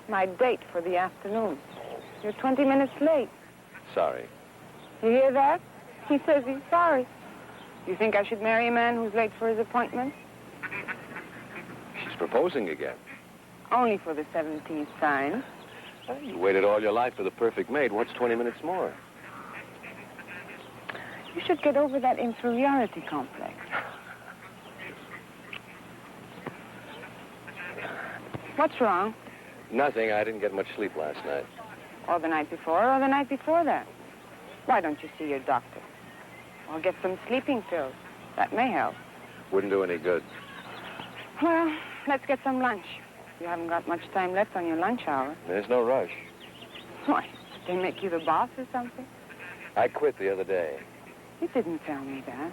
My date for the afternoon. You're 20 minutes late. Sorry. You hear that? He says he's sorry. You think I should marry a man who's late for his appointment? She's proposing again. Only for the 17th time. You waited all your life for the perfect mate. What's 20 minutes more? You should get over that inferiority complex. What's wrong? Nothing. I didn't get much sleep last night. Or the night before, or the night before that. Why don't you see your doctor? Or get some sleeping pills. That may help. Wouldn't do any good. Well, let's get some lunch. You haven't got much time left on your lunch hour. There's no rush. Why? They make you the boss or something? I quit the other day. You didn't tell me that.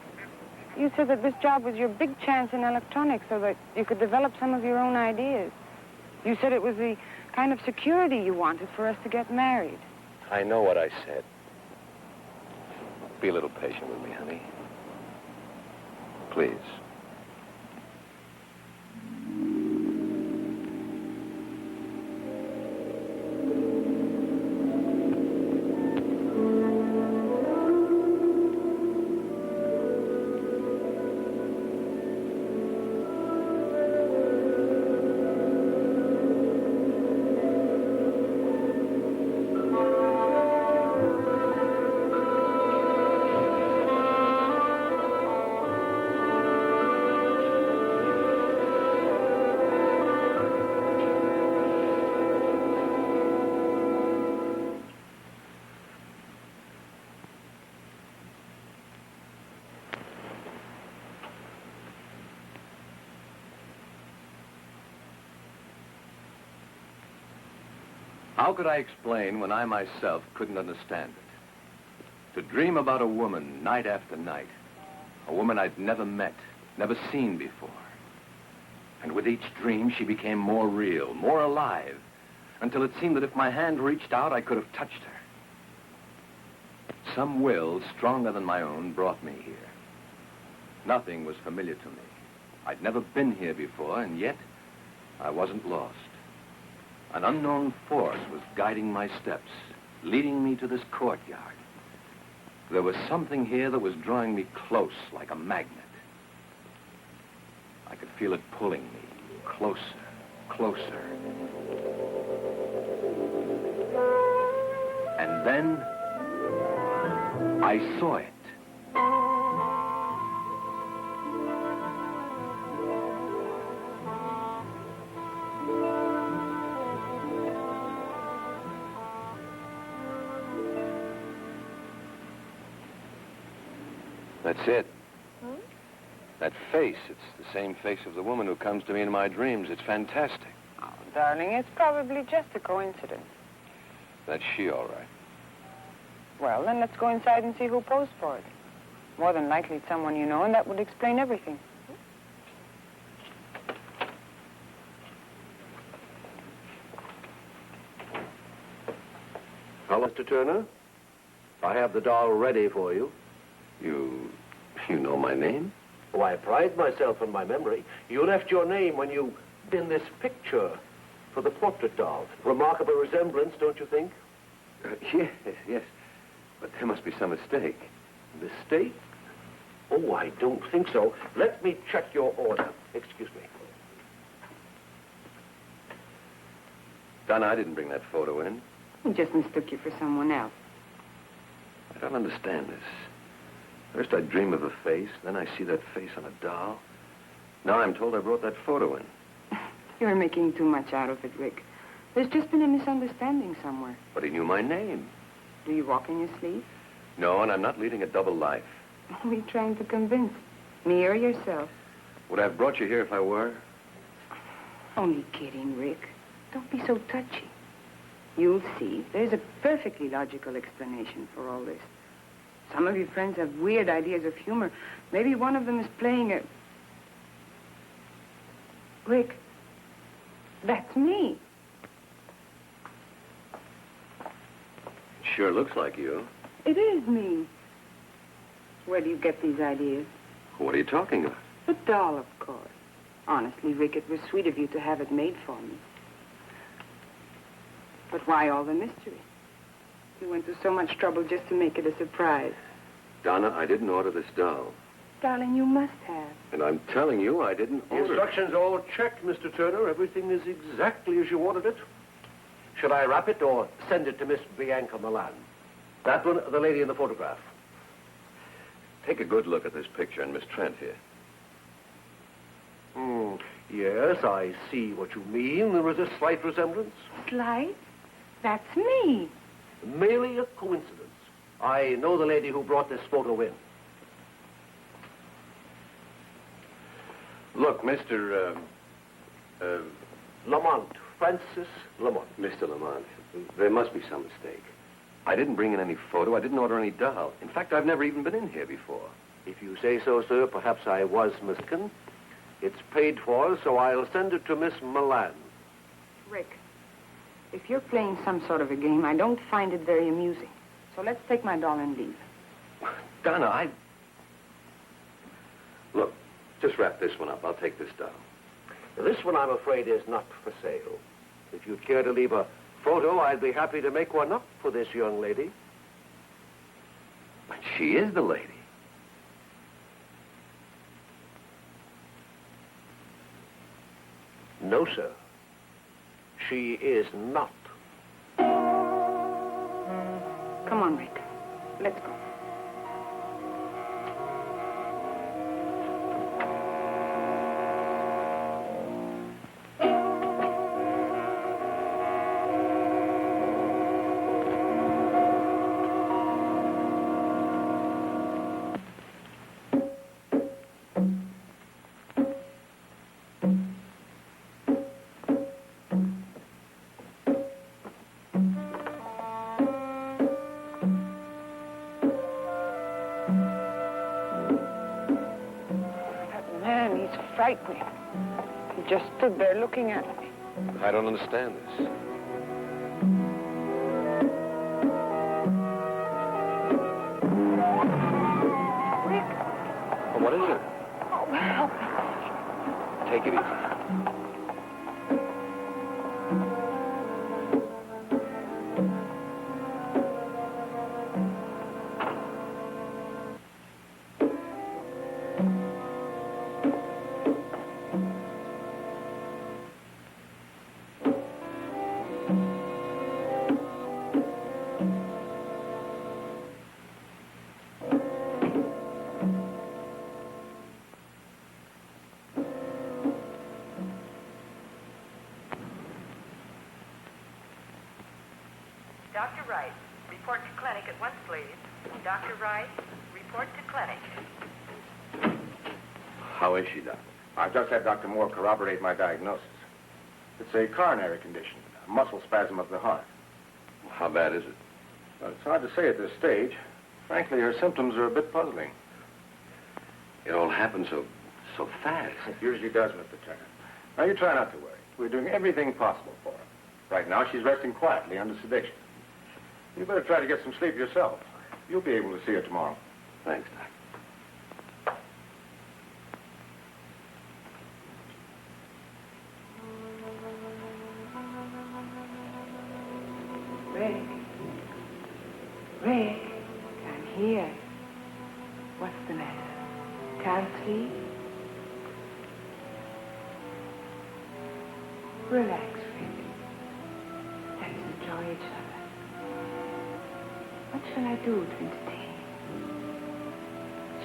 You said that this job was your big chance in electronics so that you could develop some of your own ideas. You said it was the kind of security you wanted for us to get married. I know what I said. Be a little patient with me, honey. Please. How could I explain when I myself couldn't understand it? To dream about a woman night after night, a woman I'd never met, never seen before. And with each dream, she became more real, more alive, until it seemed that if my hand reached out, I could have touched her. Some will, stronger than my own, brought me here. Nothing was familiar to me. I'd never been here before, and yet I wasn't lost. An unknown force was guiding my steps, leading me to this courtyard. There was something here that was drawing me close like a magnet. I could feel it pulling me closer, closer. And then I saw it. That's it. Hmm? That face, it's the same face of the woman who comes to me in my dreams. It's fantastic. Oh, darling, it's probably just a coincidence. That's she, all right. Well, then let's go inside and see who posed for it. More than likely it's someone you know, and that would explain everything. Hello, Mr. Turner. I have the doll ready for you. You know my name? Oh, I pride myself on my memory. You left your name when you in this picture for the portrait doll. Remarkable resemblance, don't you think? Yes. But there must be some mistake. Mistake? Oh, I don't think so. Let me check your order. Excuse me. Donna, I didn't bring that photo in. He just mistook you for someone else. I don't understand this. First I dream of a face, then I see that face on a doll. Now I'm told I brought that photo in. You're making too much out of it, Rick. There's just been a misunderstanding somewhere. But he knew my name. Do you walk in your sleep? No, and I'm not leading a double life. Who are you trying to convince? Me or yourself? Would I have brought you here if I were? Only kidding, Rick. Don't be so touchy. You'll see. There's a perfectly logical explanation for all this. Some of your friends have weird ideas of humor. Maybe one of them is playing a... Rick, that's me. Sure looks like you. It is me. Where do you get these ideas? What are you talking about? The doll, of course. Honestly, Rick, it was sweet of you to have it made for me. But why all the mystery? You went to so much trouble just to make it a surprise. Donna, I didn't order this doll. Darling, you must have. And I'm telling you, I didn't The order it. instructions all checked, Mr. Turner. Everything is exactly as you ordered it. Should I wrap it or send it to Miss Bianca Milan? That one, the lady in the photograph. Take a good look at this picture and Miss Trent here. Yes, I see what you mean. There is a slight resemblance. Slight? That's me. Merely a coincidence. I know the lady who brought this photo in. Look, Mr. Lamont, Francis Lamont. Mr. Lamont, there must be some mistake. I didn't bring in any photo. I didn't order any doll. In fact, I've never even been in here before. If you say so, sir, perhaps I was mistaken. It's paid for, so I'll send it to Miss Milan. Rick, if you're playing some sort of a game, I don't find it very amusing. So let's take my doll and leave. Donna, Look, just wrap this one up. I'll take this doll. This one, I'm afraid, is not for sale. If you'd care to leave a photo, I'd be happy to make one up for this young lady. But she is the lady. No, sir. She is not. Come on, Rick. Let's go. Frightening. He just stood there looking at me. I don't understand this. Rick. Oh, what is it? Oh, help me. Take it easy. Dr. Wright, report to clinic at once, please. Dr. Wright, report to clinic. How is she, Doctor? I've just had Dr. Moore corroborate my diagnosis. It's a coronary condition, a muscle spasm of the heart. How bad is it? Well, it's hard to say at this stage. Frankly, her symptoms are a bit puzzling. It all happened so fast. It usually does, Mr. Turner. Now, you try not to worry. We're doing everything possible for her. Right now, she's resting quietly under sedation. You better try to get some sleep yourself. You'll be able to see her tomorrow. Thanks, Doc. Rick. Rick, I'm here. What's the matter? Can't sleep? Relax, Rick. Let's enjoy each other. What shall I do to entertain you?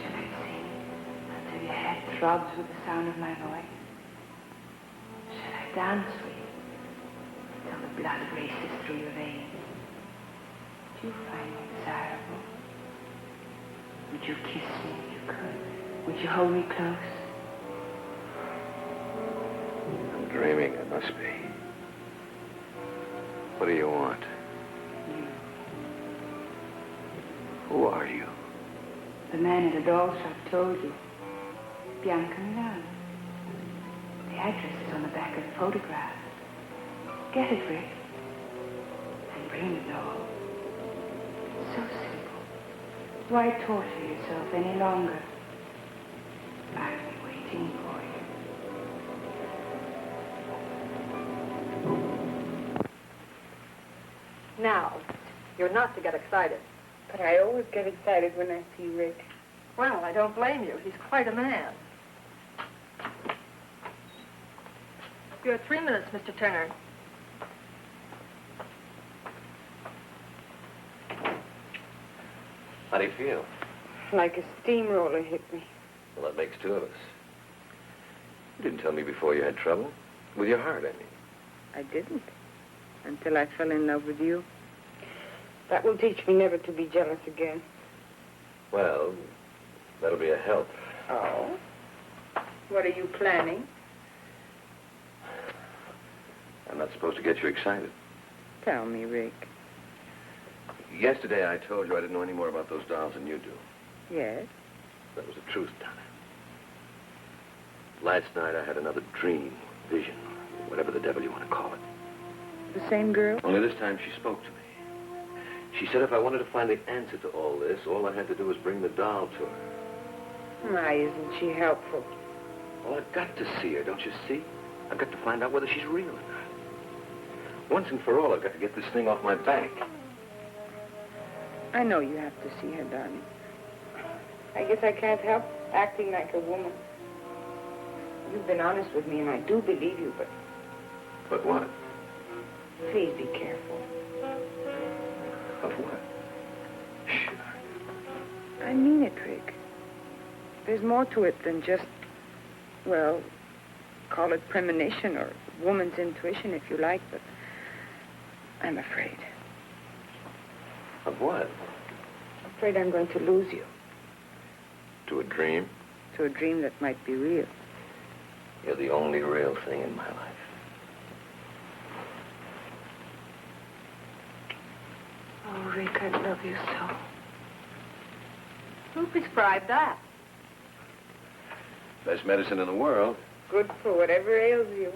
Shall I sing until your head throbs with the sound of my voice? Shall I dance with you until the blood races through your veins? Would you find me desirable? Would you kiss me if you could? Would you hold me close? I'm dreaming, it must be. What do you want? You. Who are you? The man at the doll shop told you. Bianca Milan. The address is on the back of the photograph. Get it, Rick. And bring the doll. So simple. Why torture yourself any longer? I'll be waiting for you. Now, you're not to get excited. But I always get excited when I see Rick. Well, I don't blame you. He's quite a man. You have 3 minutes, Mr. Turner. How do you feel? Like a steamroller hit me. Well, that makes 2 of us. You didn't tell me before you had trouble. With your heart, I mean. I didn't. Until I fell in love with you. That will teach me never to be jealous again. Well, that'll be a help. Oh? What are you planning? I'm not supposed to get you excited. Tell me, Rick. Yesterday I told you I didn't know any more about those dolls than you do. Yes? That was the truth, Donna. Last night I had another dream, vision, whatever the devil you want to call it. The same girl? Only this time she spoke to me. She said if I wanted to find the answer to all this, all I had to do was bring the doll to her. Why isn't she helpful? Well, I've got to see her, don't you see? I've got to find out whether she's real or not. Once and for all, I've got to get this thing off my back. I know you have to see her, darling. I guess I can't help acting like a woman. You've been honest with me, and I do believe you, but But what? please be careful. Of what? Sure. I mean it, Rick. There's more to it than just, well, call it premonition or woman's intuition if you like, but I'm afraid. Of what? I'm afraid I'm going to lose you To a dream? to a dream that might be real. You're the only real thing in my life. Oh, Rick, I love you so. Who prescribed that? Best medicine in the world. Good for whatever ails you.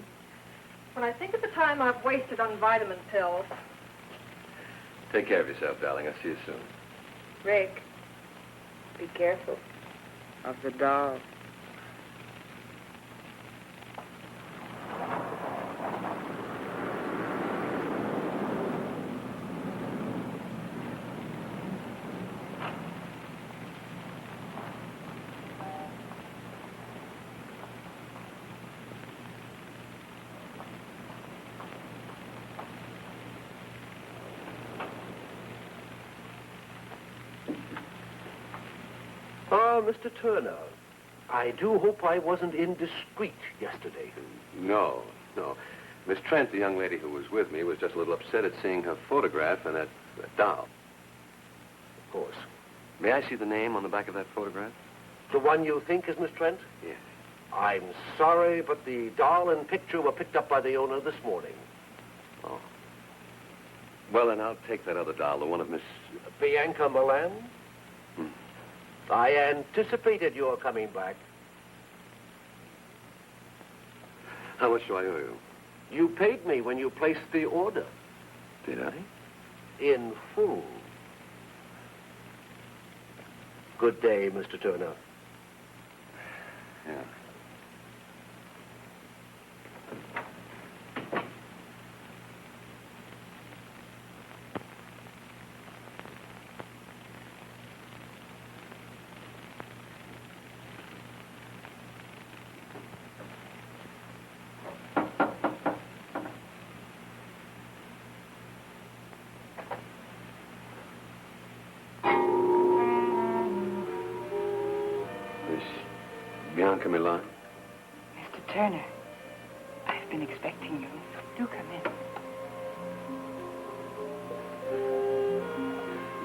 When I think of the time I've wasted on vitamin pills, Take care of yourself, darling. I'll see you soon. Rick, be careful of the dog. Mr. Turner, I do hope I wasn't indiscreet yesterday. No. Miss Trent, the young lady who was with me, was just a little upset at seeing her photograph and that doll. Of course. May I see the name on the back of that photograph? The one you think is Miss Trent? Yes. I'm sorry, but the doll and picture were picked up by the owner this morning. Oh. Well, then I'll take that other doll, the one of Miss... Bianca Milan? I anticipated your coming back. How much do I owe you? You paid me when you placed the order. Did I? In full. Good day, Mr. Turner. Yeah. Bianca Milan? Mr. Turner, I've been expecting you. Do come in.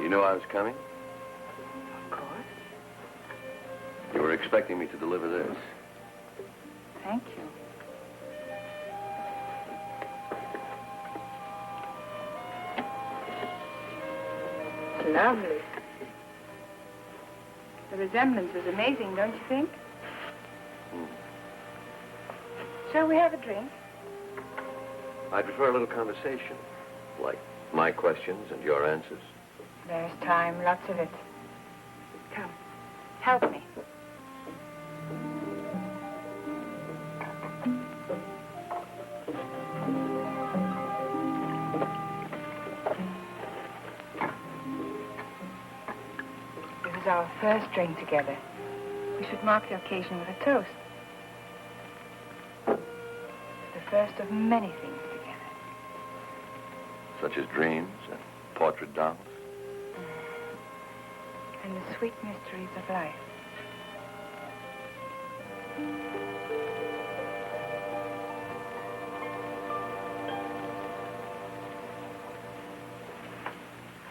You know I was coming? Of course. You were expecting me to deliver this. Thank you. It's lovely. The resemblance is amazing, don't you think? Shall we have a drink? I prefer a little conversation, like my questions and your answers. There's time, lots of it. Come, help me. our first drink together. We should mark the occasion with a toast. The first of many things together. Such as dreams and portrait dolls. And the sweet mysteries of life.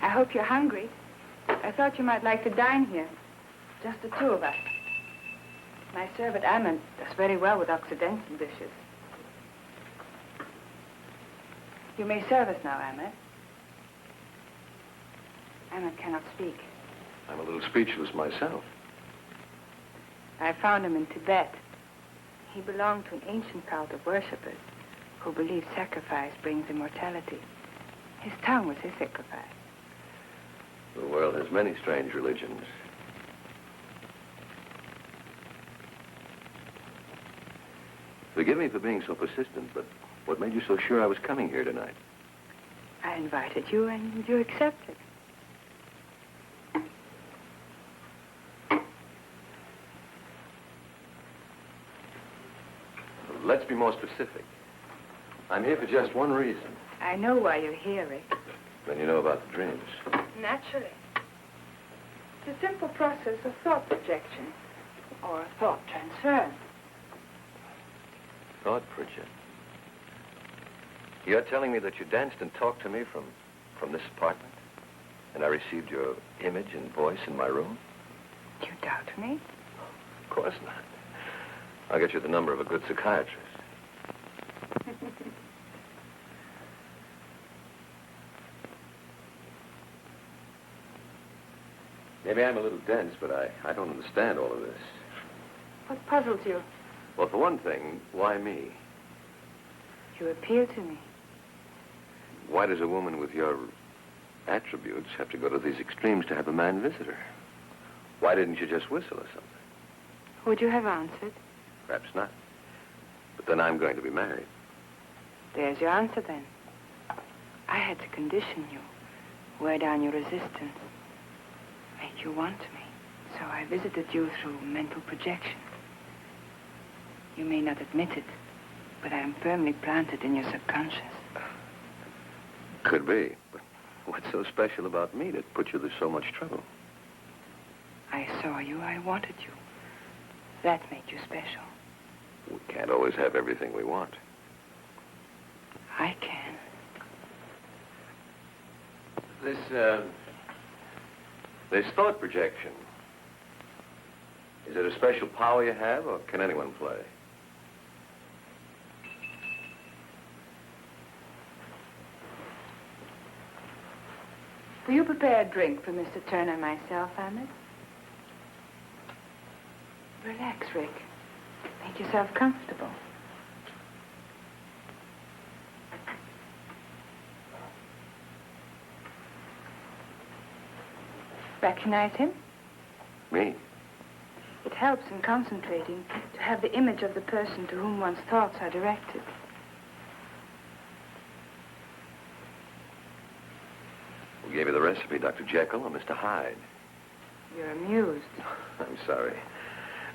I hope you're hungry. I thought you might like to dine here. Just the two of us. My servant, Ammon, does very well with Occidental dishes. You may serve us now, Ammon. Ammon cannot speak. I'm a little speechless myself. I found him in Tibet. He belonged to an ancient cult of worshippers who believe sacrifice brings immortality. His tongue was his sacrifice. The world has many strange religions. Forgive me for being so persistent, but what made you so sure I was coming here tonight? I invited you, and you accepted. Let's be more specific. I'm here for just one reason. I know why you're here, Rick. Then you know about the dreams. Naturally. It's a simple process of thought projection, or thought transfer. Thought projection. You're telling me that you danced and talked to me from this apartment? And I received your image and voice in my room? Do you doubt me? Of course not. I'll get you the number of a good psychiatrist. Maybe I'm a little dense, but I don't understand all of this. What puzzles you? Well, for one thing, why me? You appeal to me. Why does a woman with your attributes have to go to these extremes to have a man visit her? Why didn't you just whistle or something? Would you have answered? Perhaps not. But then I'm going to be married. There's your answer, then. I had to condition you, wear down your resistance, make you want me. So I visited you through mental projection. You may not admit it, but I am firmly planted in your subconscious. Could be. But what's so special about me that put you to so much trouble? I saw you, I wanted you. That made you special. We can't always have everything we want. I can. This thought projection, is it a special power you have, or can anyone play? Will you prepare a drink for Mr. Turner and myself, Ahmed? Relax, Rick. Make yourself comfortable. Recognize him? Me? It helps in concentrating to have the image of the person to whom one's thoughts are directed. Who gave you the recipe, Dr. Jekyll or Mr. Hyde? You're amused. I'm sorry.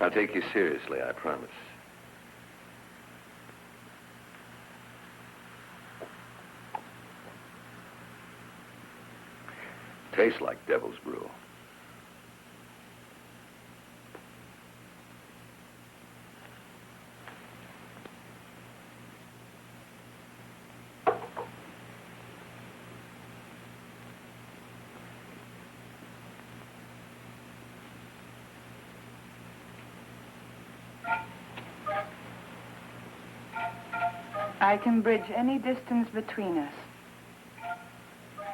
I'll take you seriously, I promise. Tastes like devil's brew. I can bridge any distance between us,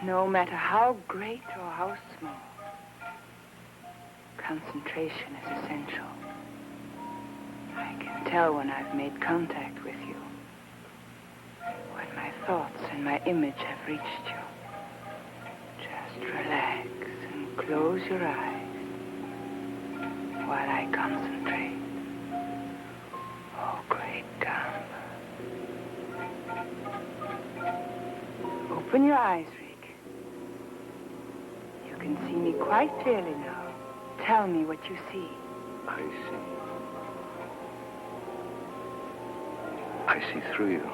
no matter how great or how small. Concentration is essential. I can tell when I've made contact with you, when my thoughts and my image have reached you. Just relax and close your eyes while I concentrate. Oh, great God. Open your eyes, Rick. You can see me quite clearly now. Tell me what you see. I see through you.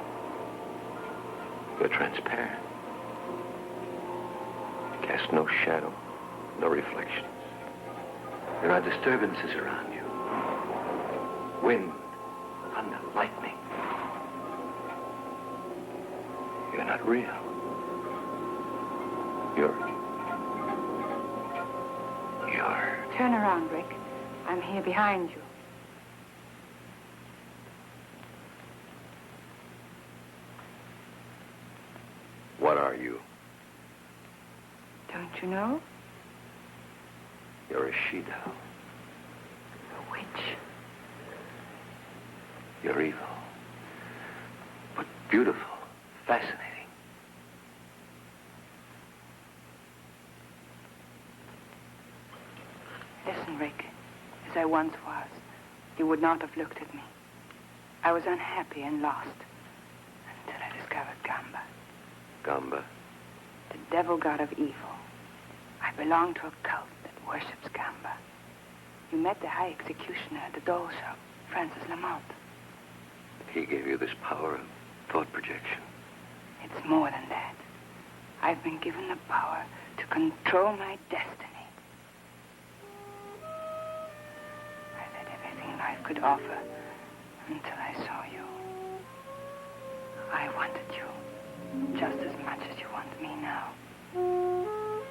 You're transparent. You cast no shadow, no reflections. There are disturbances around you. Wind, thunder, lightning. You're not real. You're... Turn around, Rick. I'm here behind you. What are you? Don't you know? You're a she-devil. A witch. You're evil. But beautiful, fascinating. Listen, Rick. As I once was, you would not have looked at me. I was unhappy and lost until I discovered Gamba, Gamba. the devil god of evil. I belong to a cult that worships Gamba. You met the high executioner at the doll shop, Francis Lamont. He gave you this power of thought projection. It's more than that. I've been given the power to control my destiny. I let everything life could offer until I saw you. I wanted you just as much as you want me now.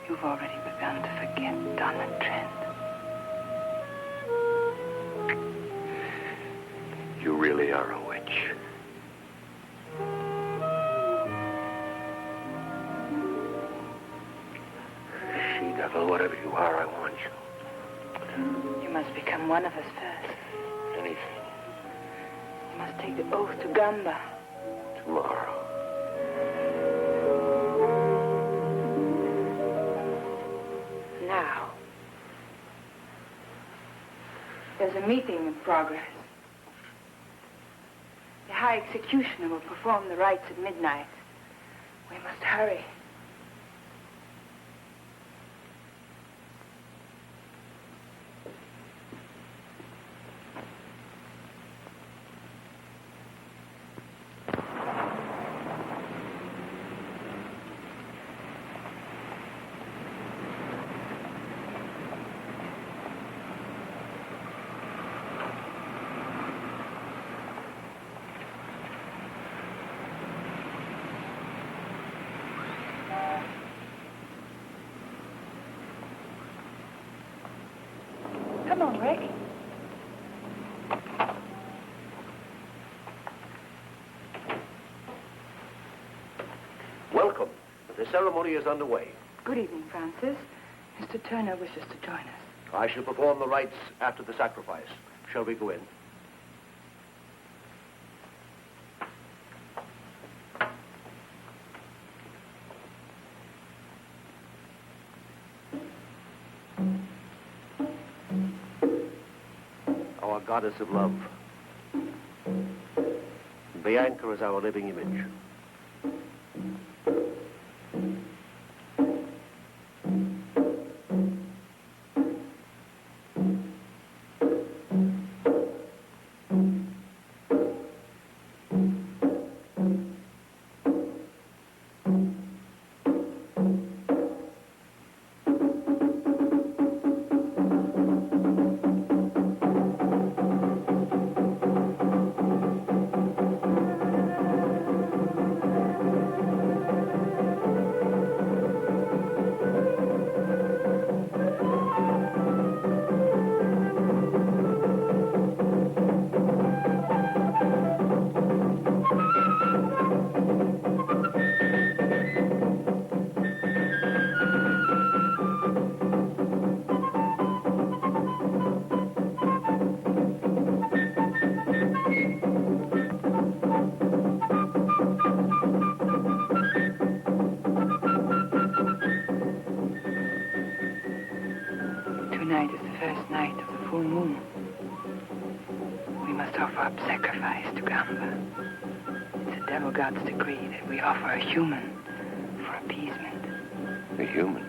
You've already begun to forget Donna Trent. You really are a witch. She-devil, whatever you are, I want you. You must become one of us first. Anything. You must take the oath to Gamba. Tomorrow. Now. There's a meeting in progress. The High Executioner will perform the rites at midnight. We must hurry. Come on, Rick. Welcome. The ceremony is underway. Good evening, Francis. Mr. Turner wishes to join us. I shall perform the rites after the sacrifice. Shall we go in? Our goddess of love. Bianca is our living image. Tonight is the first night of the full moon. We must offer up sacrifice to Gamba. It's the devil god's decree that we offer a human for appeasement. A human?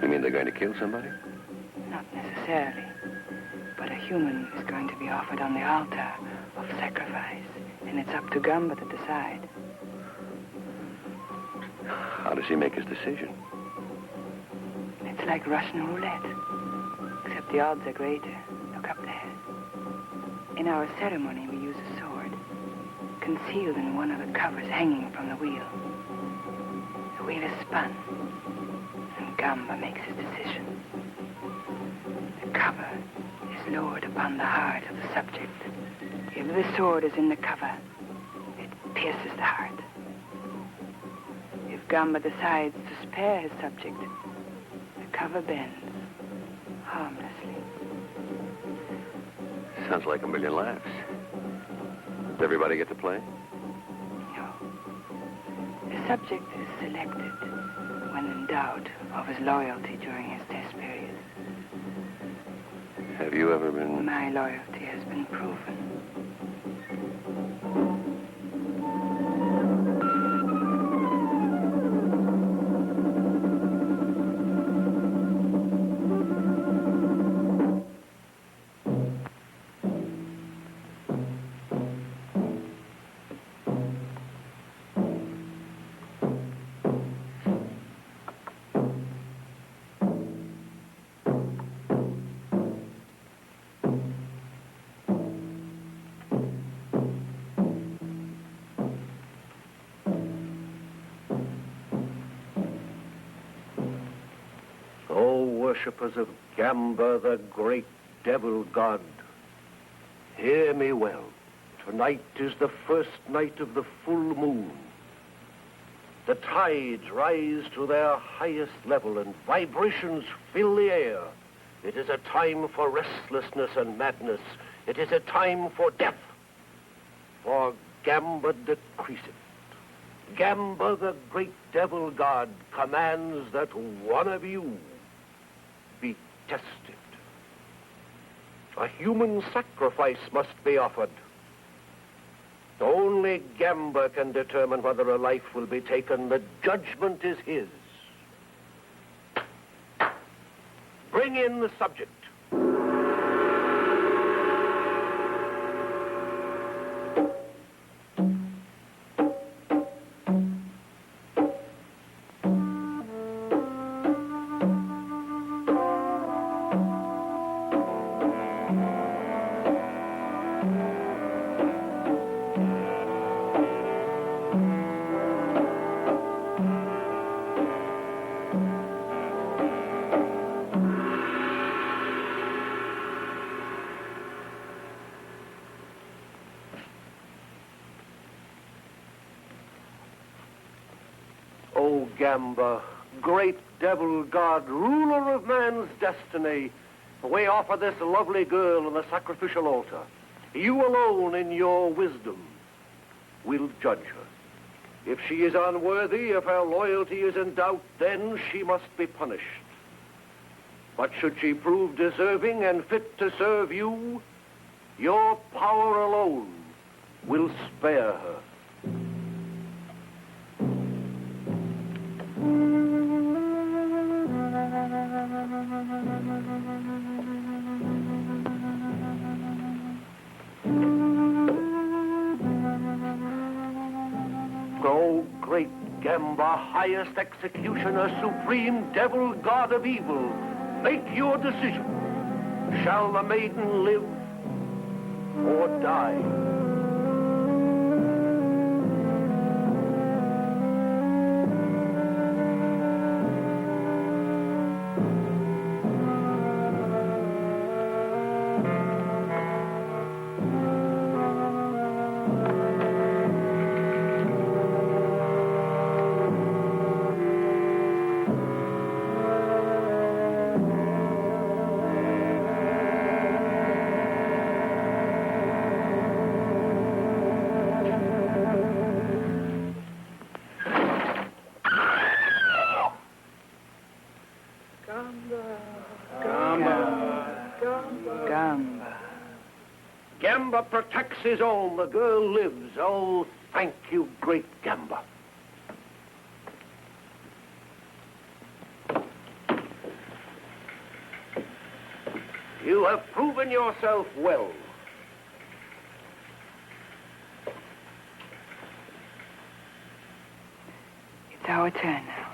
You mean they're going to kill somebody? Not necessarily. But a human is going to be offered on the altar of sacrifice, and it's up to Gamba to decide. How does he make his decision? It's like Russian roulette, except the odds are greater. Look up there. In our ceremony, we use a sword, concealed in one of the covers hanging from the wheel. The wheel is spun, and Gamba makes his decision. The cover is lowered upon the heart of the subject. If the sword is in the cover, it pierces the heart. If Gamba decides to spare his subject, the cover bends harmlessly. Sounds like a million laughs. Does everybody get to play? No. The subject is selected when in doubt of his loyalty during his test period. Have you ever been... My loyalty has been proven. Worshippers of Gamba, the great devil god, hear me well. Tonight is the first night of the full moon. The tides rise to their highest level and vibrations fill the air. It is a time for restlessness and madness. It is a time for death. For Gamba decrees it. Gamba, the great devil god, commands that one of you be tested. A human sacrifice must be offered. Only Gamba can determine whether a life will be taken. The judgment is his. Bring in the subject. O Gamba, great devil god, ruler of man's destiny, we offer this lovely girl on the sacrificial altar. You alone in your wisdom will judge her. If she is unworthy, if her loyalty is in doubt, then she must be punished. But should she prove deserving and fit to serve you, your power alone will spare her. O great Gamba, highest executioner, supreme devil god of evil, make your decision. Shall the maiden live or die? Gamba protects his own. The girl lives. Oh, thank you, great Gamba. You have proven yourself well. It's our turn now.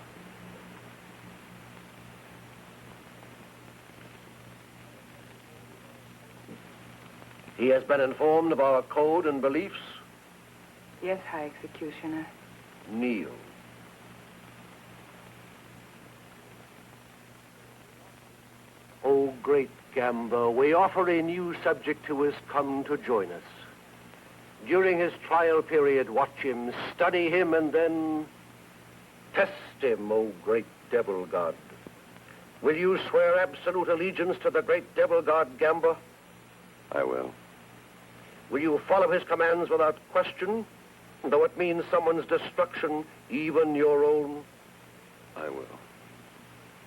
He has been informed of our code and beliefs. Yes, High Executioner. Kneel. O great Gamba, we offer a new subject who has come to join us. During his trial period, watch him, study him, and then test him, O great devil god. Will you swear absolute allegiance to the great devil god Gamba? I will. Will you follow his commands without question, though it means someone's destruction, even your own? I will.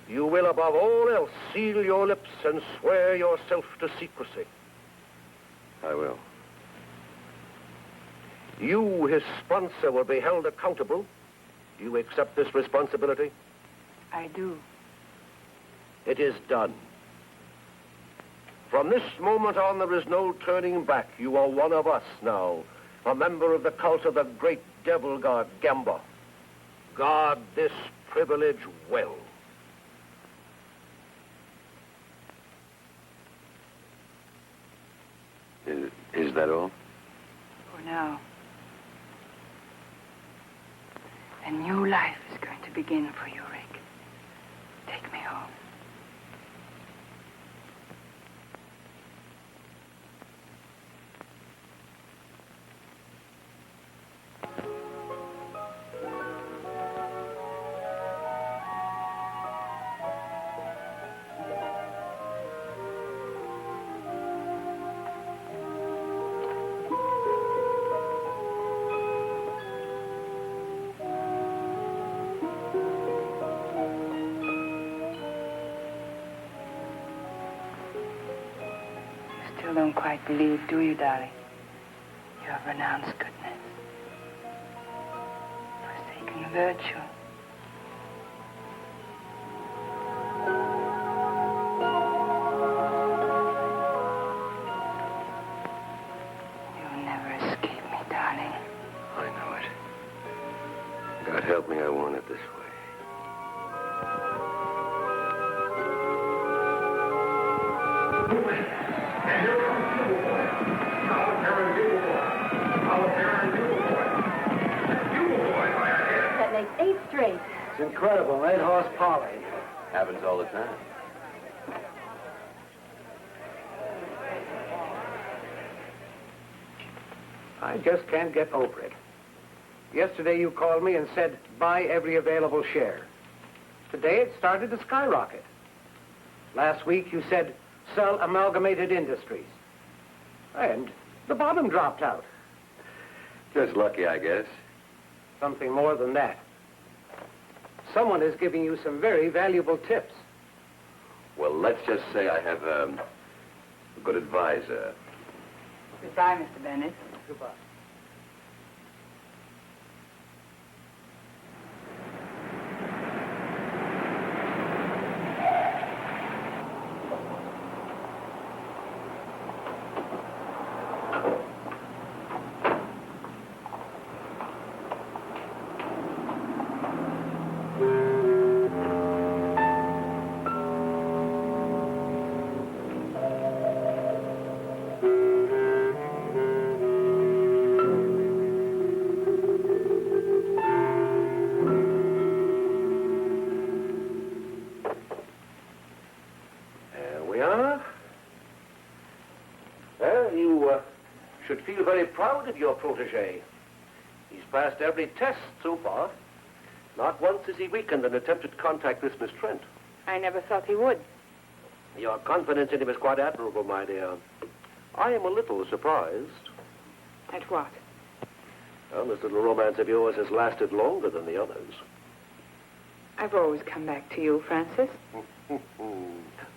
You will, above all else, seal your lips and swear yourself to secrecy. I will. You, his sponsor, will be held accountable. Do you accept this responsibility? I do. It is done. From this moment on, there is no turning back. You are one of us now, a member of the cult of the great devil god, Gamba. Guard this privilege well. Is that all? For now. A new life is going to begin for you, Rick. Take me home. You don't quite believe, do you, darling? You have renounced goodness, forsaken virtue. You'll never escape me, darling. I know it. God help me, I want it this way. That makes 8 straight. It's incredible, 8-horse Polly. Happens all the time. I just can't get over it. Yesterday you called me and said, buy every available share. Today it started to skyrocket. Last week you said, sell Amalgamated Industries. And the bottom dropped out. Just lucky, I guess. Something more than that. Someone is giving you some very valuable tips. Well, let's just say I have a good advisor. Goodbye, Mr. Bennett. Goodbye. Should feel very proud of your protege. He's passed every test so far. Not once has he weakened in attempted contact with Miss Trent. I never thought he would. Your confidence in him is quite admirable, my dear. I am a little surprised. At what? Well, this little romance of yours has lasted longer than the others. I've always come back to you, Francis.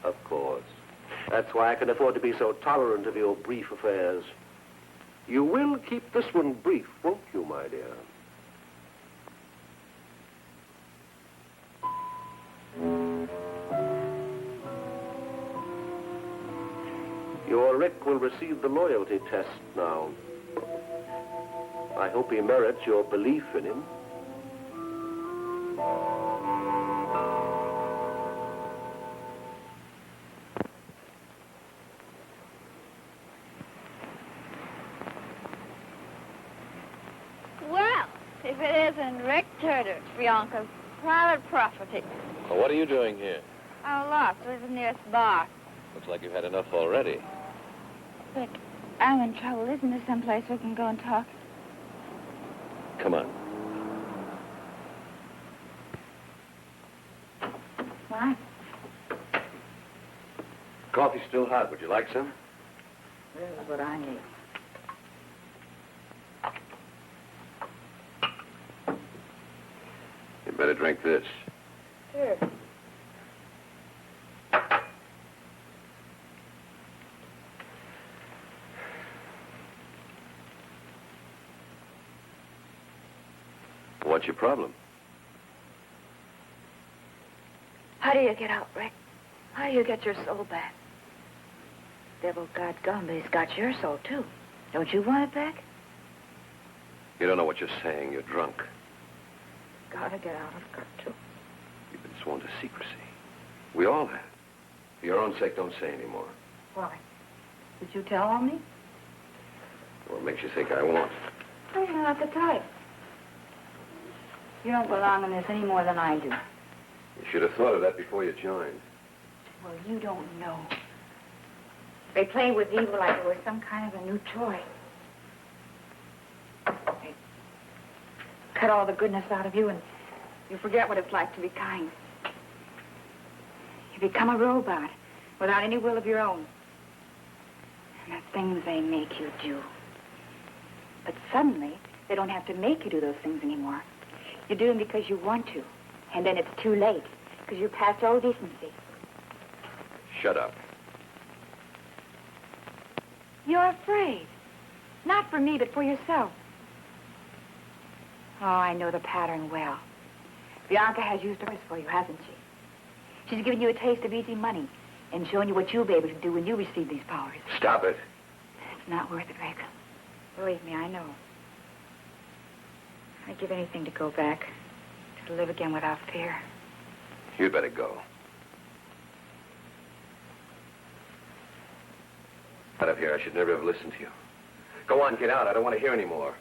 Of course. That's why I can afford to be so tolerant of your brief affairs. You will keep this one brief, won't you, my dear? Your Rick will receive the loyalty test now. I hope he merits your belief in him. Well, if it isn't Rick Turner, Bianca's private property. Well, what are you doing here? I'm lost. Where's the nearest bar? Looks like you've had enough already. Rick, I'm in trouble. Isn't there someplace we can go and talk? Come on. Why? Coffee's still hot. Would you like some? This is what I need. You better drink this. Sure. What's your problem? How do you get out, Rick? How do you get your soul back? Devil got gum, but he's got your soul, too. Don't you want it back? You don't know what you're saying. You're drunk. Gotta get out. I've got to. You've been sworn to secrecy. We all have. For your own sake, don't say any more. Why? Did you tell on me? What makes you think I won't? You're not the type. You don't belong in this any more than I do. You should have thought of that before you joined. Well, you don't know. They play with evil like it was some kind of a new toy. They cut all the goodness out of you, and you forget what it's like to be kind. You become a robot without any will of your own. And the things they make you do. But suddenly, they don't have to make you do those things anymore. You do them because you want to. And then it's too late, because you're past all decency. Shut up. You're afraid. Not for me, but for yourself. Oh, I know the pattern well. Bianca has used hers for you, hasn't she? She's given you a taste of easy money and shown you what you'll be able to do when you receive these powers. Stop it. It's not worth it, Rick. Believe me, I know. I'd give anything to go back, to live again without fear. You'd better go. Out of here, I should never have listened to you. Go on, get out. I don't want to hear any more.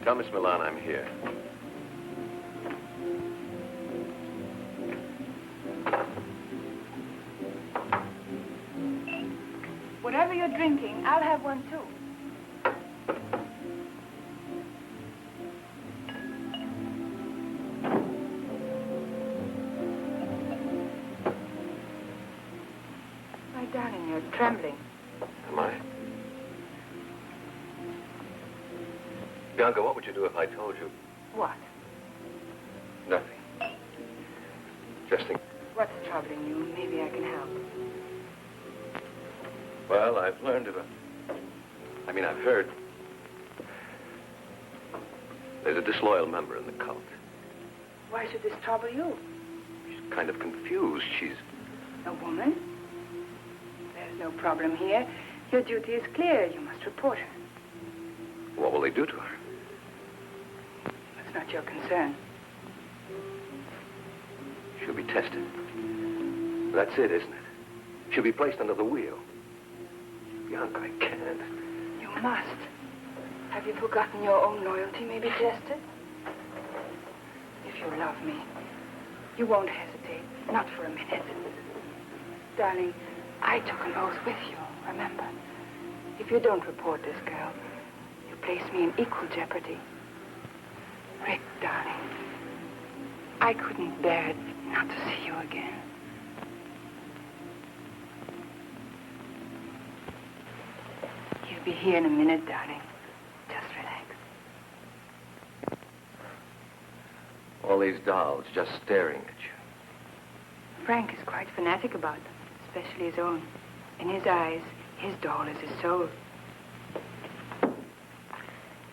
Tell Miss Milan I'm here. Whatever you're drinking, I'll have one, too. My darling, you're trembling. Am I? Bianca, what would you do if I told you? What? Nothing. Just think. What's troubling you? Maybe I can help. Well, I've learned about... I've heard... There's a disloyal member in the cult. Why should this trouble you? She's kind of confused. She's... A woman? There's no problem here. Your duty is clear. You must report her. What will they do to her? That's not your concern. She'll be tested. That's it, isn't it? She'll be placed under the wheel. Bianca, I can't. You must. Have you forgotten your own loyalty may be tested? If you love me, you won't hesitate. Not for a minute. Darling, I took an oath with you, remember? If you don't report this girl, you place me in equal jeopardy. Rick, darling, I couldn't bear it not to see you again. He'll be here in a minute, darling. Just relax. All these dolls just staring at you. Frank is quite fanatic about them, especially his own. In his eyes, his doll is his soul.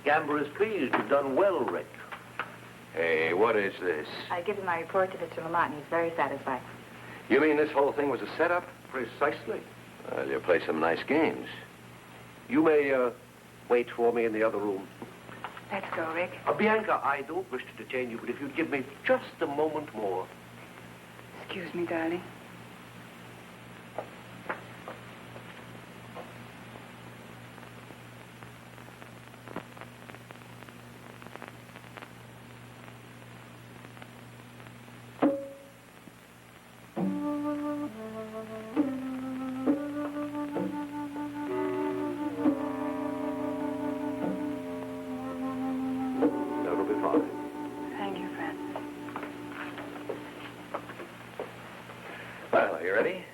Gambler is pleased. You've done well, Rick. Hey, what is this? I give him my report to Mr. Lamont, and he's very satisfied. You mean this whole thing was a setup? Precisely. Well, you play some nice games. You may wait for me in the other room. Let's go, Rick. Bianca, I don't wish to detain you, but if you'd give me just a moment more. Excuse me, darling. That'll be fine. Thank you, Francis. Well, are you ready?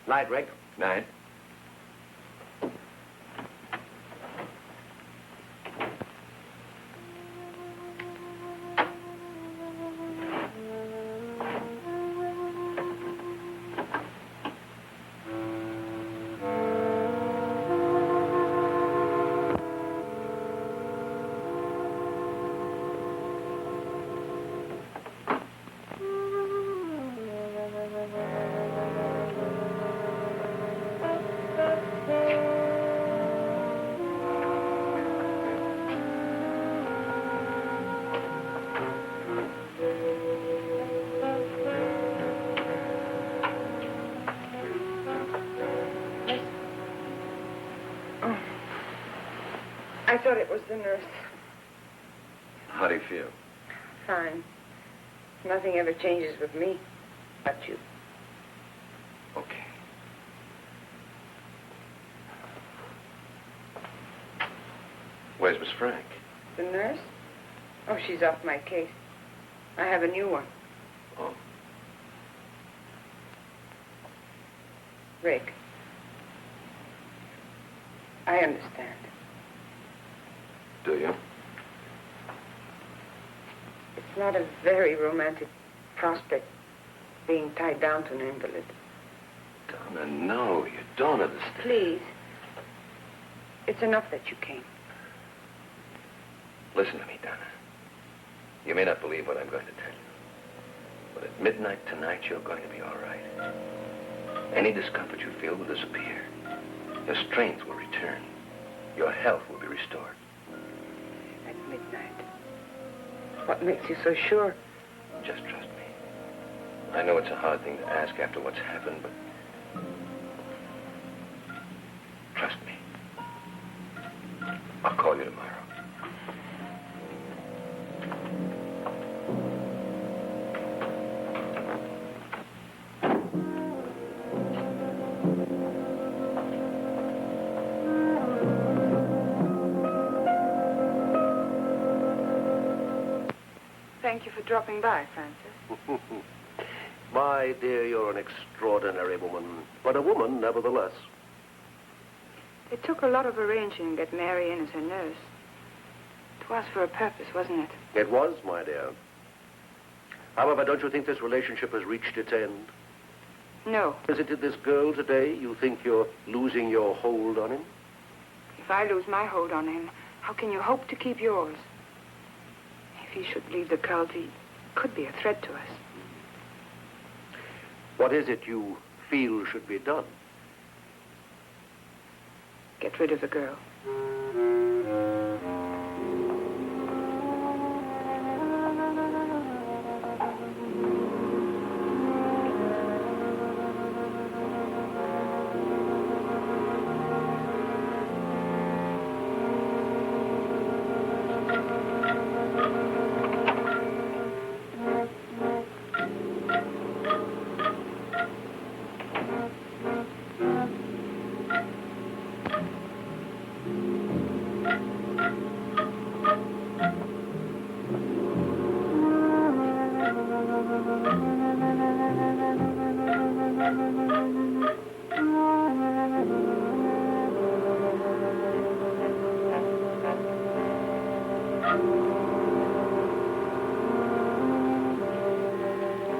Night, Rick. Night. I thought it was the nurse. How do you feel? Fine. Nothing ever changes with me. But you. Okay. Where's Miss Frank? The nurse? Oh, she's off my case. I have a new one. Oh. Rick. I understand. Do you? It's not a very romantic prospect being tied down to an invalid. Donna, no, you don't understand. Please. It's enough that you came. Listen to me, Donna. You may not believe what I'm going to tell you. But at midnight tonight, you're going to be all right. Any discomfort you feel will disappear. Your strength will return. Your health will be restored. At midnight. What makes you so sure? Just trust me. I know it's a hard thing to ask after what's happened, but trust me. I'll call you tomorrow. Thank you for dropping by, Francis. My dear, you're an extraordinary woman, but a woman nevertheless. It took a lot of arranging to get Mary in as her nurse. It was for a purpose, wasn't it? It was, my dear. However, don't you think this relationship has reached its end? No. Visited this girl today, you think you're losing your hold on him? If I lose my hold on him, how can you hope to keep yours? If he should leave the cult, he could be a threat to us. What is it you feel should be done? Get rid of the girl.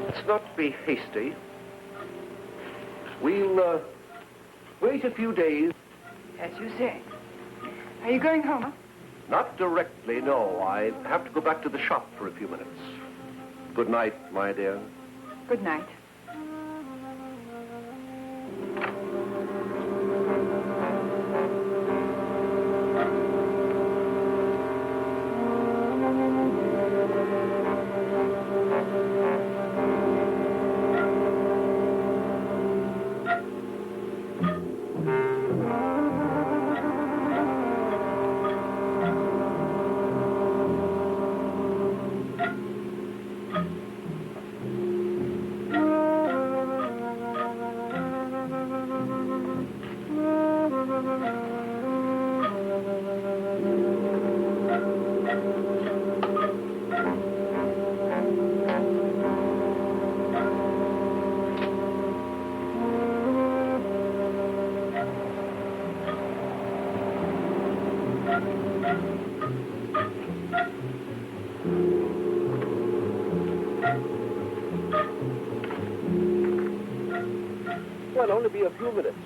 Let's not be hasty. We'll wait a few days. As you say. Are you going home, huh? Not directly, no. I have to go back to the shop for a few minutes. Good night, my dear. Good night. Well, only be a few minutes.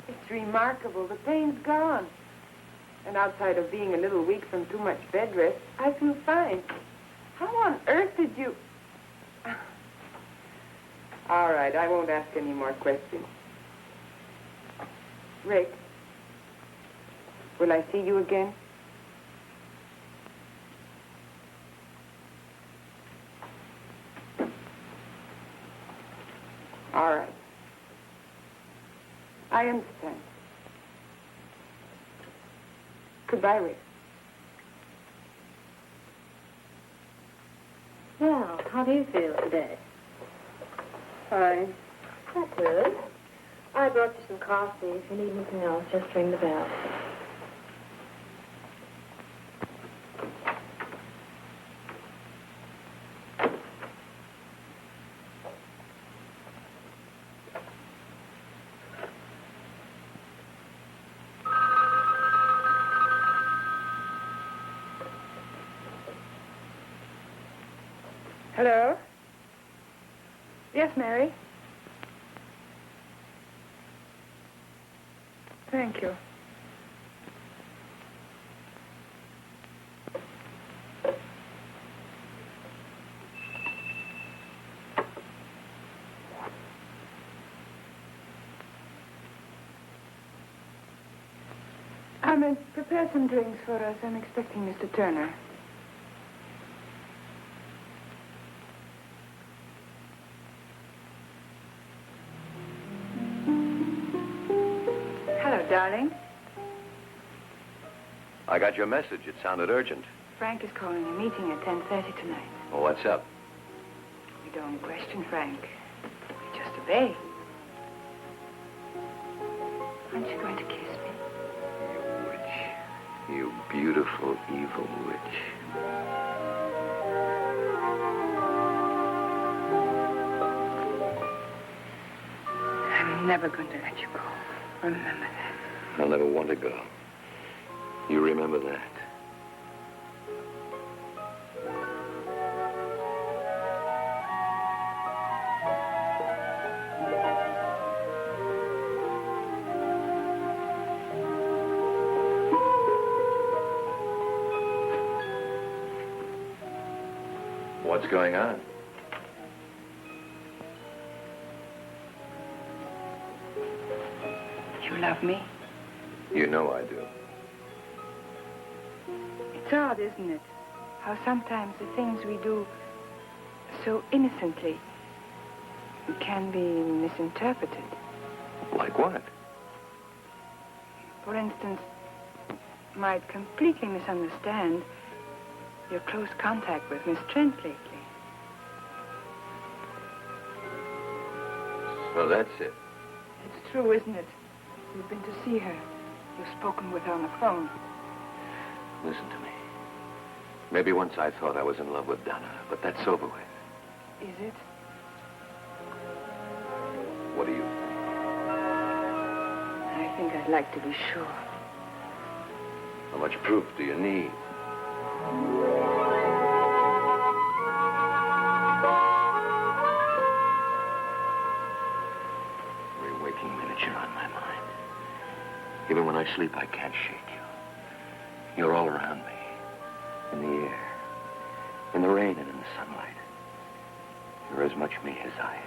It's remarkable. The pain's gone. And outside of being a little weak from too much bed rest, I feel fine. How on earth did you... All right, I won't ask any more questions. Rick, will I see you again? All right. I understand. Goodbye, Rick. Well, how do you feel today? Fine. That's good. I brought you some coffee. If you need anything else, just ring the bell. Hello? Yes, Mary? Thank you. Prepare some drinks for us. I'm expecting Mr. Turner. Hello, darling. I got your message. It sounded urgent. Frank is calling a meeting at 10:30 tonight. Well, what's up? We don't question Frank. We just obey. Aren't you going to kiss me? You witch. You beautiful, evil witch. I'm never going to let you go. Remember that. I'll never want to go. You remember that. What's going on? You love me? You know I do. It's odd, isn't it? How sometimes the things we do so innocently can be misinterpreted. Like what? For instance, might completely misunderstand your close contact with Miss Trent lately. So that's it. It's true, isn't it? You've been to see her. You've spoken with her on the phone. Listen to me. Maybe once I thought I was in love with Donna, but that's over with. Is it? What do you think? I think I'd like to be sure. How much proof do you need? Every waking minute you're on my mind. Even when I sleep, I can't shake you. You're all around me. In the air. In the rain and in the sunlight. You're as much me as I am.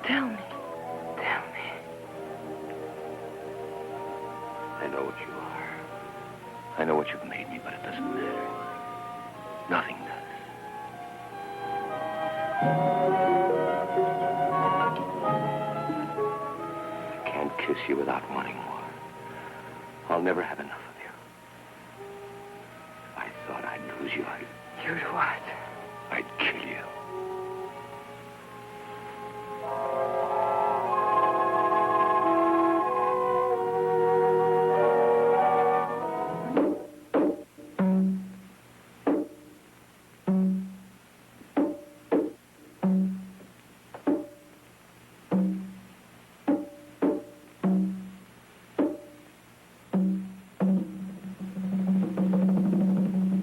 Tell me. Tell me. I know what you are. I know what you've made me, but it doesn't matter. Nothing does. I can't kiss you without wanting more. I'll never have enough of you. If I thought I'd lose you, You'd what? I'd kill you.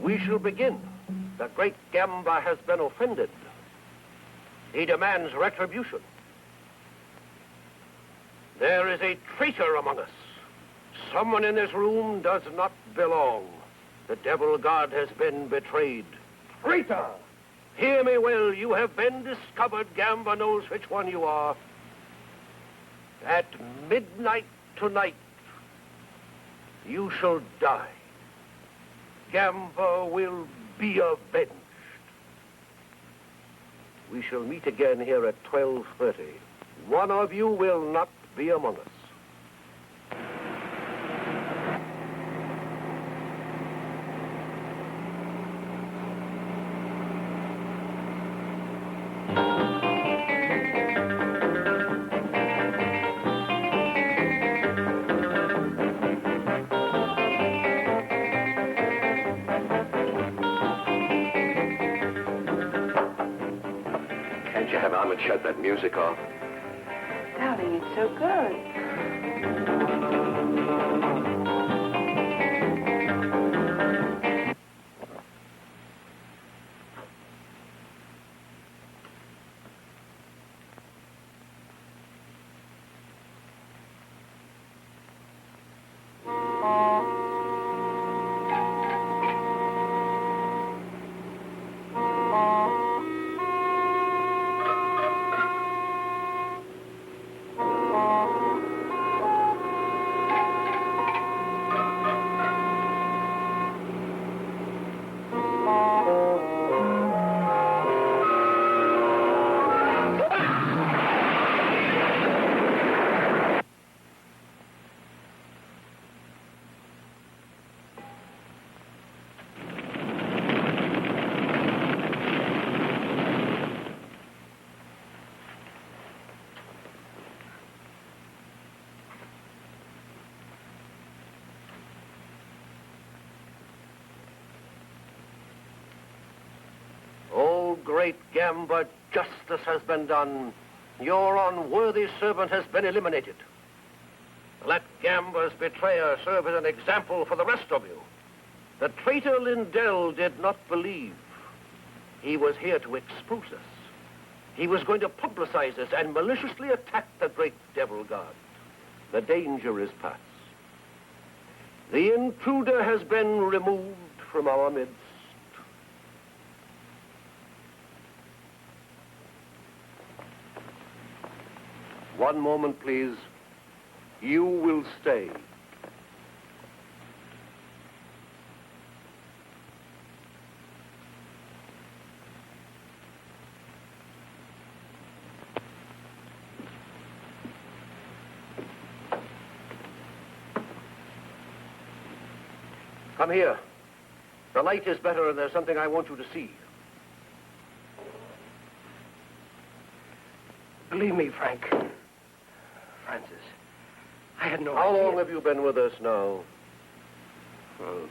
We shall begin. The great Gamba has been offended. He demands retribution. There is a traitor among us. Someone in this room does not belong. The devil god has been betrayed. Traitor! Hear me well. You have been discovered. Gamba knows which one you are. At midnight tonight, you shall die. Gamba will be avenged. We shall meet again here at 12:30. One of you will not be among us. Can't you have Ahmed shut that music off? Darling, it's so good. great Gamba, justice has been done. Your unworthy servant has been eliminated. Let Gamba's betrayer serve as an example for the rest of you. The traitor Lindell did not believe. He was here to expose us. He was going to publicize us and maliciously attack the great devil god. The danger is past. The intruder has been removed from our midst. One moment, please. You will stay. Come here. The light is better and there's something I want you to see. Believe me, Frank. Francis, I had no How idea. long have you been with us now? Well,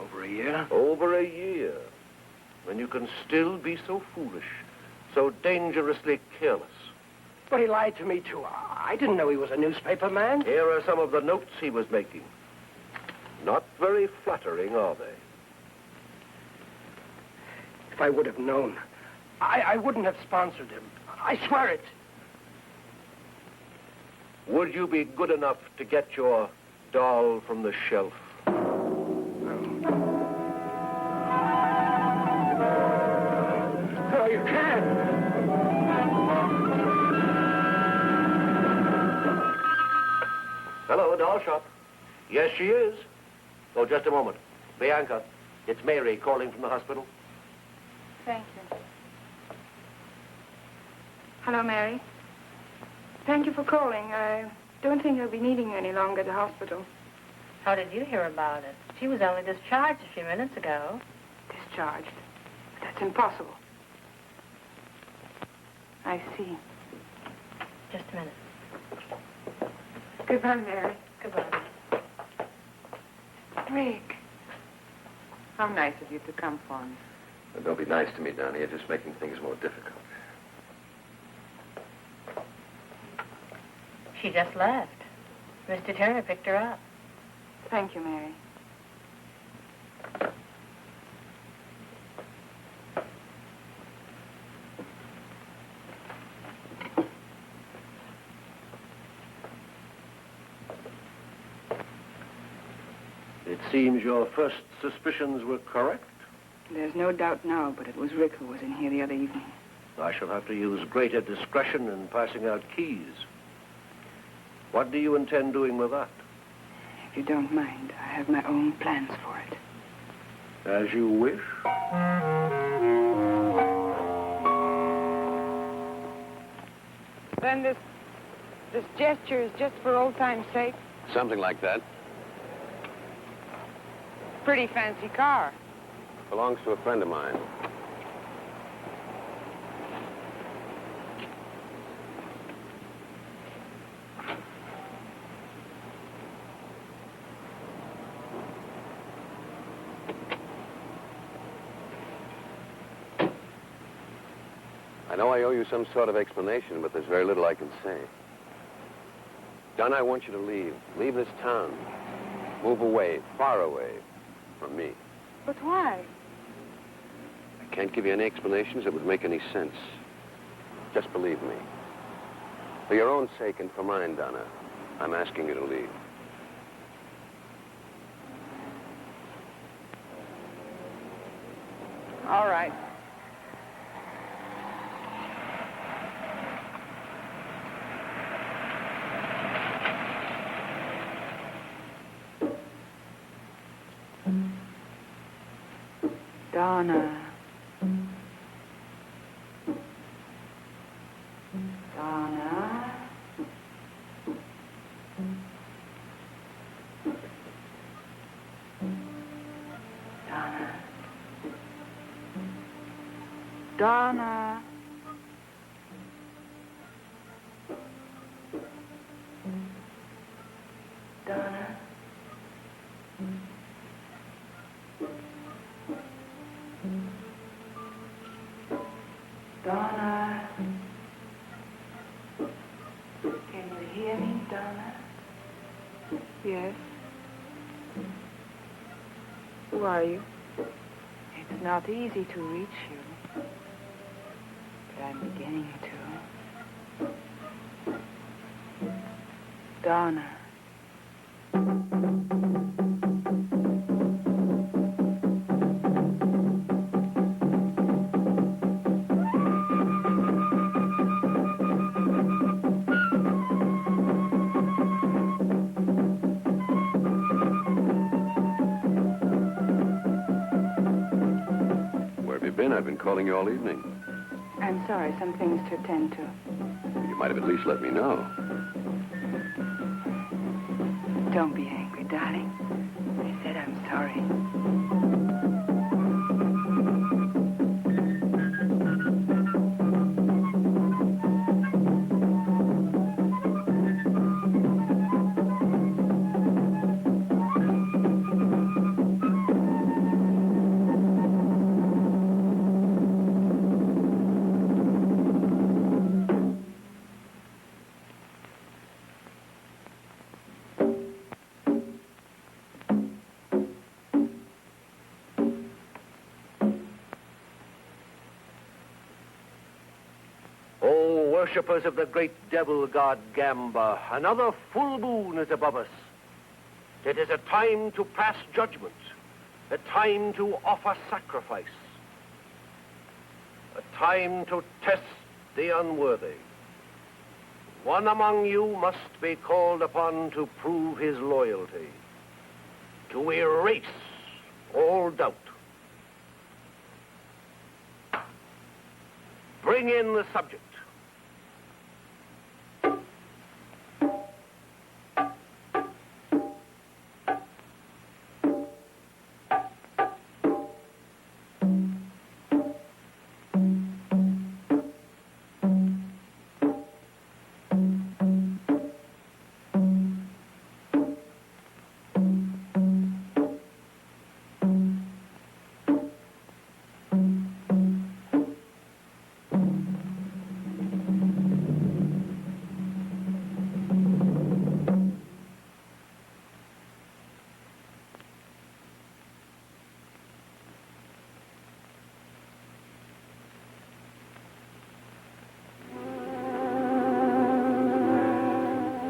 over a year. Over a year. And you can still be so foolish, so dangerously careless. But he lied to me, too. I didn't know he was a newspaper man. Here are some of the notes he was making. Not very flattering, are they? If I would have known, I wouldn't have sponsored him. I swear it. Would you be good enough to get your doll from the shelf? No, you can't. Hello, doll shop. Yes, she is. Oh, just a moment. Bianca, it's Mary calling from the hospital. Thank you. Hello, Mary. Thank you for calling. I don't think I'll be needing you any longer at the hospital. How did you hear about it? She was only discharged a few minutes ago. Discharged. That's impossible. I see. Just a minute. Goodbye, Mary. Goodbye. Rick. How nice of you to come for me. Well, don't be nice to me, Donnie. You're just making things more difficult. She just left. Mr. Turner picked her up. Thank you, Mary. It seems your first suspicions were correct. There's no doubt now, but it was Rick who was in here the other evening. I shall have to use greater discretion in passing out keys. What do you intend doing with that? If you don't mind, I have my own plans for it. As you wish. Then this gesture is just for old time's sake? Something like that. Pretty fancy car. Belongs to a friend of mine. I know I owe you some sort of explanation, but there's very little I can say. Don, I want you to leave. Leave this town. Move away, far away from me. But why? I can't give you any explanations that would make any sense. Just believe me. For your own sake and for mine, Donna, I'm asking you to leave. All right. Donna. Donna. Donna. Donna. Donna. Donna. Can you hear me, Donna? Yes. Who are you? It's not easy to reach you, but I'm beginning to. Donna. Where have you been? I've been calling you all evening. I'm sorry, some things to attend to. You might have at least let me know. Don't be angry, darling. I said I'm sorry. Oh, worshippers of the great devil god Gamba, another full moon is above us. It is a time to pass judgment, a time to offer sacrifice, a time to test the unworthy. One among you must be called upon to prove his loyalty, to erase all doubt. Bring in the subject.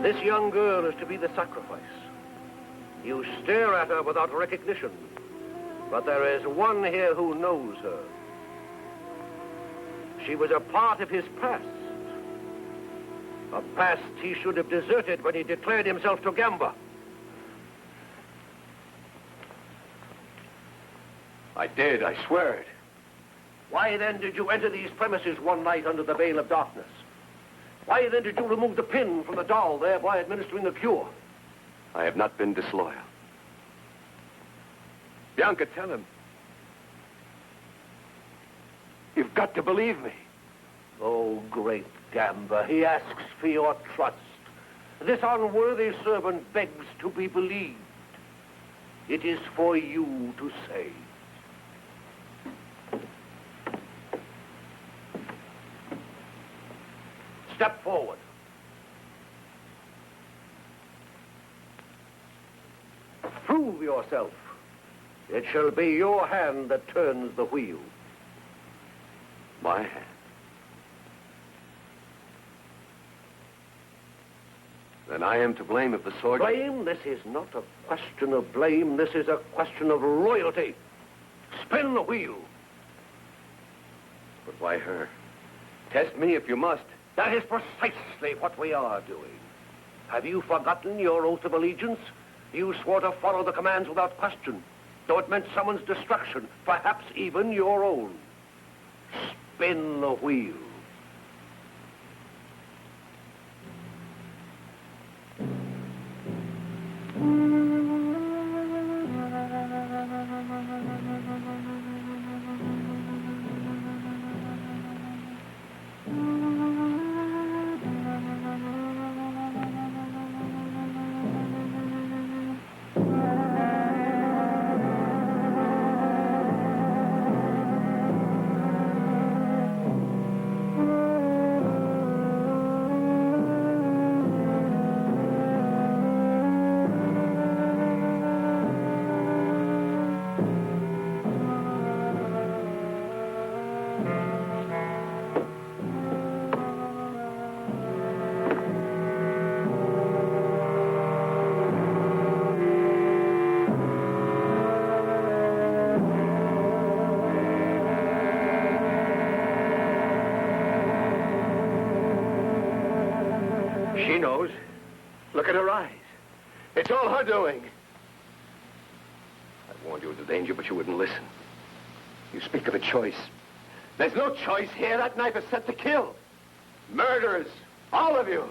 This young girl is to be the sacrifice. You stare at her without recognition, but there is one here who knows her. She was a part of his past. A past he should have deserted when he declared himself to Gamba. I did, I swear it. Why then did you enter these premises one night under the veil of darkness? Why then did you remove the pin from the doll, thereby administering the cure? I have not been disloyal. Bianca, tell him. You've got to believe me. Oh, great Gamba, he asks for your trust. This unworthy servant begs to be believed. It is for you to say. Step forward. Prove yourself. It shall be your hand that turns the wheel. My hand. Then I am to blame if the sword... Blame? This is not a question of blame. This is a question of loyalty. Spin the wheel. But why her? Test me if you must. That is precisely what we are doing. Have you forgotten your oath of allegiance? You swore to follow the commands without question, though it meant someone's destruction, perhaps even your own. Spin the wheel. She knows. Look at her eyes. It's all her doing. I warned you of the danger, but you wouldn't listen. You speak of a choice. There's no choice here. That knife is set to kill. Murderers. All of you.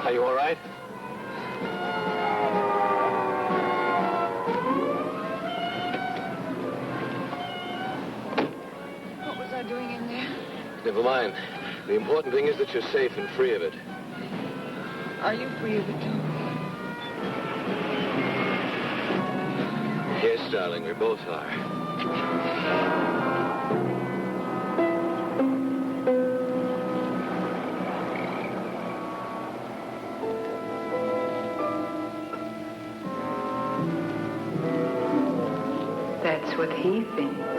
Are you all right? What was I doing in there? Never mind. The important thing is that you're safe and free of it. Are you free of it, too? Yes, darling, we both are. That's what he thinks.